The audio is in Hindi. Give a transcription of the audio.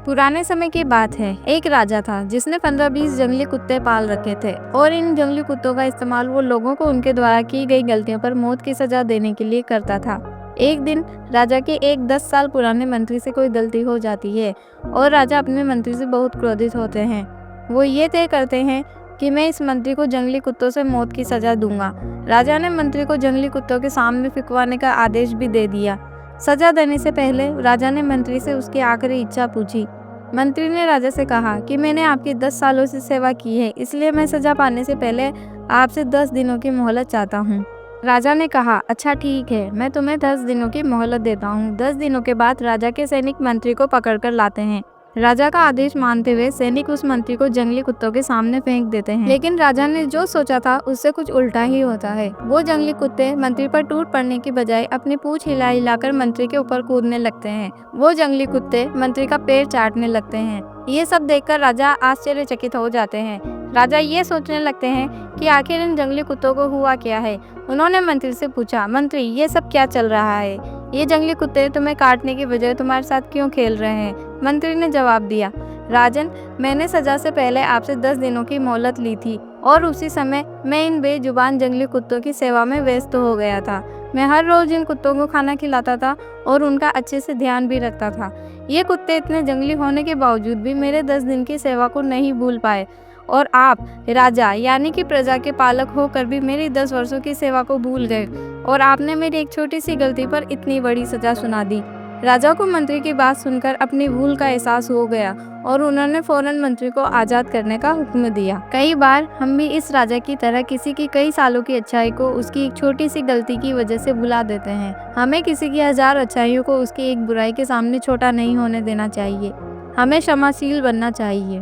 पुराने समय की बात है। एक राजा था जिसने 15-20 जंगली कुत्ते पाल रखे थे और इन जंगली कुत्तों का इस्तेमाल वो लोगों को उनके द्वारा की गई गलतियों पर मौत की सजा देने के लिए करता था। एक दिन राजा के एक 10 साल पुराने मंत्री से कोई गलती हो जाती है और राजा अपने मंत्री से बहुत क्रोधित होते हैं। वो ये तय करते हैं कि मैं इस मंत्री को जंगली कुत्तों से मौत की सजा दूंगा। राजा ने मंत्री को जंगली कुत्तों के सामने फिकवाने का आदेश भी दे दिया। सजा देने से पहले राजा ने मंत्री से उसकी आखिरी इच्छा पूछी। मंत्री ने राजा से कहा कि मैंने आपकी 10 सालों से सेवा की है, इसलिए मैं सजा पाने से पहले आपसे 10 दिनों की मोहलत चाहता हूँ। राजा ने कहा, अच्छा ठीक है, मैं तुम्हें 10 दिनों की मोहलत देता हूँ। 10 दिनों के बाद राजा के सैनिक मंत्री को पकड़कर लाते हैं। राजा का आदेश मानते हुए सैनिक उस मंत्री को जंगली कुत्तों के सामने फेंक देते हैं। लेकिन राजा ने जो सोचा था उससे कुछ उल्टा ही होता है। वो जंगली कुत्ते मंत्री पर टूट पड़ने की बजाय अपनी पूंछ हिला हिलाकर मंत्री के ऊपर कूदने लगते हैं। वो जंगली कुत्ते मंत्री का पैर चाटने लगते हैं। ये सब देखकर राजा आश्चर्यचकित हो जाते हैं। राजा ये सोचने लगते हैं कि आखिर इन जंगली कुत्तों को हुआ क्या है। उन्होंने मंत्री से पूछा, मंत्री ये सब क्या चल रहा है? ये जंगली कुत्ते तुम्हें काटने की बजाय तुम्हारे साथ क्यों खेल रहे हैं? मंत्री ने जवाब दिया, राजन, मैंने सजा से पहले आपसे 10 दिनों की मोहलत ली थी और उसी समय मैं इन बेजुबान जंगली कुत्तों की सेवा में व्यस्त हो गया था। मैं हर रोज इन कुत्तों को खाना खिलाता था और उनका अच्छे से ध्यान भी रखता था। ये कुत्ते इतने जंगली होने के बावजूद भी मेरे 10 दिन की सेवा को नहीं भूल पाए और आप राजा यानी कि प्रजा के पालक होकर भी मेरी 10 वर्षों की सेवा को भूल गए और आपने मेरी एक छोटी सी गलती पर इतनी बड़ी सजा सुना दी। राजा को मंत्री की बात सुनकर अपनी भूल का एहसास हो गया और उन्होंने फौरन मंत्री को आजाद करने का हुक्म दिया। कई बार हम भी इस राजा की तरह किसी की कई सालों की अच्छाई को उसकी एक छोटी सी गलती की वजह से भुला देते हैं। हमें किसी की 1000 अच्छाइयों को उसकी एक बुराई के सामने छोटा नहीं होने देना चाहिए। हमें क्षमाशील बनना चाहिए।